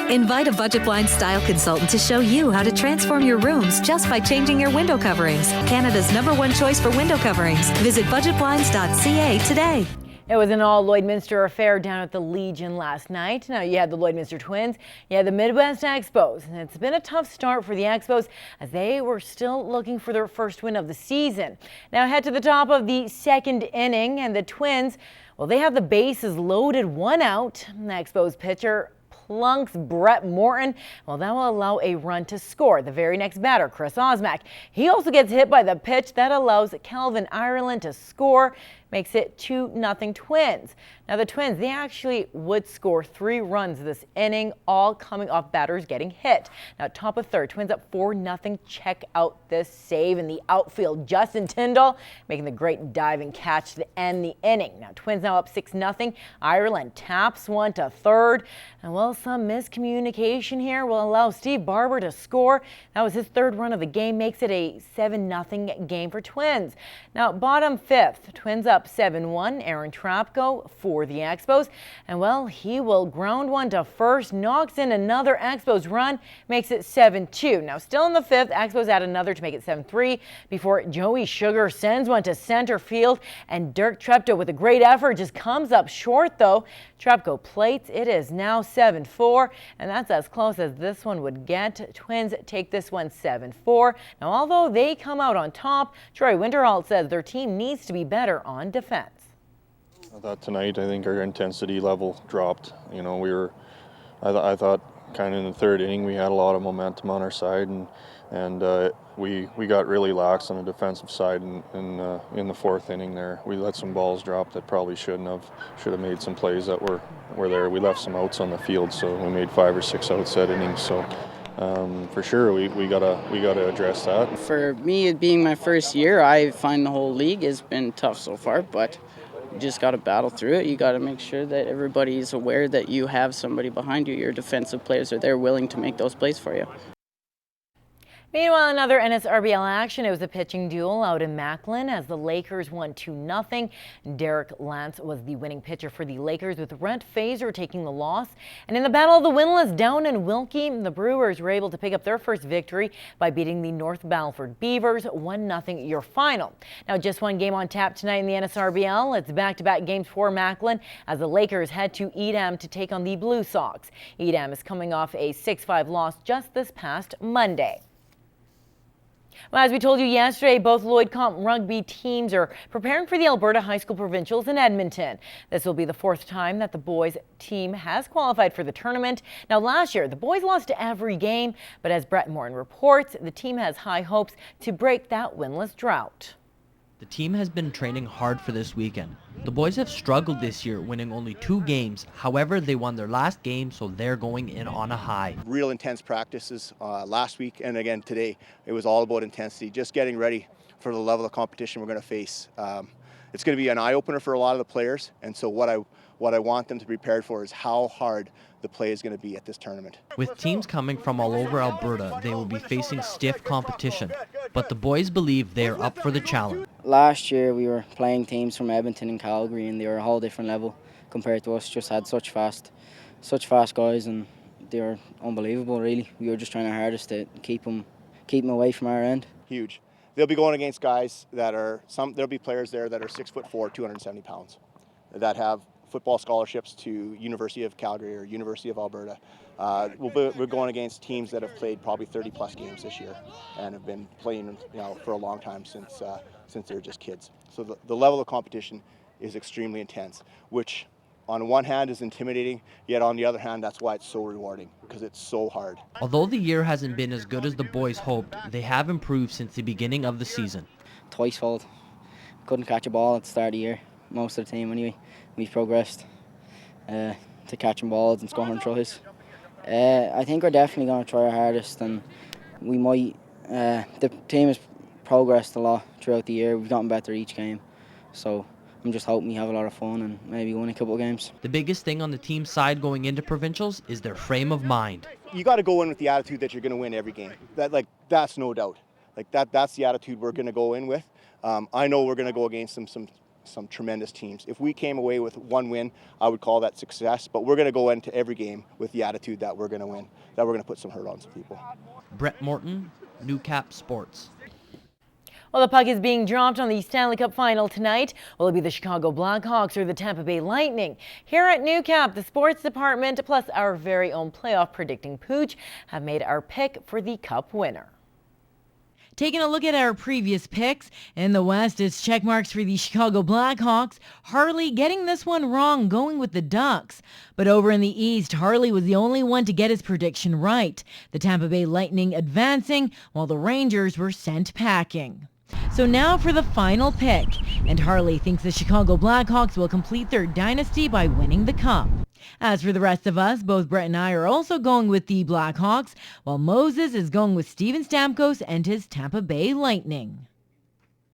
Invite a Budget Blinds style consultant to show you how to transform your rooms just by changing your window coverings. Canada's #1 choice for window coverings. Visit budgetblinds.ca today. It was an all Lloydminster affair down at the Legion last night. Now you had the Lloydminster Twins, you had the Midwest Expos, and it's been a tough start for the Expos as they were still looking for their first win of the season. Now head to the top of the second inning, and the Twins, well, they have the bases loaded, 1 out. The Expos pitcher plunks Brett Morton. Well, that will allow a run to score. The very next batter, Chris Osmack, he also gets hit by the pitch that allows Calvin Ireland to score. Makes it 2-0 Twins. Now the Twins, they actually would score 3 runs this inning, all coming off batters getting hit. Now top of third, Twins up 4-0. Check out this save in the outfield. Justin Tyndall making the great diving catch to end the inning. Now Twins now up 6-0. Ireland taps one to third. And well, some miscommunication here will allow Steve Barber to score. That was his 3rd run of the game, makes it a 7-0 game for Twins. Now bottom 5th, Twins up 7-1. Aaron Trapko for the Expos, and well, he will ground one to first, knocks in another Expos run, makes it 7-2. Now still in the 5th, Expos add another to make it 7-3 before Joey Sugar sends one to center field, and Dirk Treptow with a great effort just comes up short though. Trepko plates. It is now 7-4, and that's as close as this one would get. Twins take this one 7-4. Now although they come out on top, Troy Winterholt says their team needs to be better on defense. I thought tonight, I think our intensity level dropped. You know, I thought kind of in the 3rd inning we had a lot of momentum on our side, and we got really lax on the defensive side in the 4th inning there. We let some balls drop that probably shouldn't have. Should have made some plays that were there. We left some outs on the field, so we made 5 or 6 outs that inning. So for sure, we gotta address that. For me, it being my first year, I find the whole league has been tough so far, but you just got to battle through it. You got to make sure that everybody is aware that you have somebody behind you. Your defensive players are there willing to make those plays for you. Meanwhile, another NSRBL action. It was a pitching duel out in Macklin as the Lakers won 2-0. Derek Lance was the winning pitcher for the Lakers, with Rhett Fazer taking the loss. And in the battle of the winless down in Wilkie, the Brewers were able to pick up their first victory by beating the North Battleford Beavers 1-0 your final. Now just one game on tap tonight in the NSRBL. It's back-to-back games for Macklin as the Lakers head to Edam to take on the Blue Sox. Edam is coming off a 6-5 loss just this past Monday. Well, as we told you yesterday, both Lloyd Comp rugby teams are preparing for the Alberta High School Provincials in Edmonton. This will be the 4th time that the boys team has qualified for the tournament. Now last year, the boys lost every game, but as Brett Morton reports, the team has high hopes to break that winless drought. The team has been training hard for this weekend. The boys have struggled this year, winning only 2 games. However, they won their last game, so they're going in on a high. Real intense practices last week and again today. It was all about intensity, just getting ready for the level of competition we're going to face. It's going to be an eye-opener for a lot of the players, and so what I want them to be prepared for is how hard the play is going to be at this tournament. With teams coming from all over Alberta, they will be facing stiff competition, but the boys believe they are up for the challenge. Last year we were playing teams from Edmonton and Calgary, and they were a whole different level compared to us. Just had such fast guys, and they were unbelievable. Really, we were just trying our hardest to keep them away from our end. Huge. They'll be going against guys that are there'll be players there that are 6'4", 270 pounds, that have football scholarships to University of Calgary or University of Alberta. We're going against teams that have played probably 30+ games this year and have been playing, for a long time since they're just kids. So the level of competition is extremely intense, which on one hand is intimidating, yet on the other hand, that's why it's so rewarding, because it's so hard. Although the year hasn't been as good as the boys hoped, they have improved since the beginning of the season. Twice fault. Couldn't catch a ball at the start of the year, most of the team anyway. We've progressed to catching balls and scoring tries. I think we're definitely going to try our hardest, and we might. The team has progressed a lot throughout the year. We've gotten better each game, so I'm just hoping we have a lot of fun and maybe win a couple of games. The biggest thing on the team side going into provincials is their frame of mind. You got to go in with the attitude that you're going to win every game. That's no doubt. That's the attitude we're going to go in with. I know we're going to go against some some tremendous teams. If we came away with one win, I would call that success, but we're going to go into every game with the attitude that we're going to win, that we're going to put some hurt on some people. Brett Morton, Newcap Sports. Well, the puck is being dropped on the Stanley Cup final tonight. Will it be the Chicago Blackhawks or the Tampa Bay Lightning? Here at Newcap, the sports department, plus our very own playoff predicting pooch, have made our pick for the Cup winner. Taking a look at our previous picks, in the West, it's check marks for the Chicago Blackhawks. Harley getting this one wrong, going with the Ducks. But over in the East, Harley was the only one to get his prediction right. The Tampa Bay Lightning advancing, while the Rangers were sent packing. So now for the final pick, and Harley thinks the Chicago Blackhawks will complete their dynasty by winning the Cup. As for the rest of us, both Brett and I are also going with the Blackhawks, while Moses is going with Steven Stamkos and his Tampa Bay Lightning.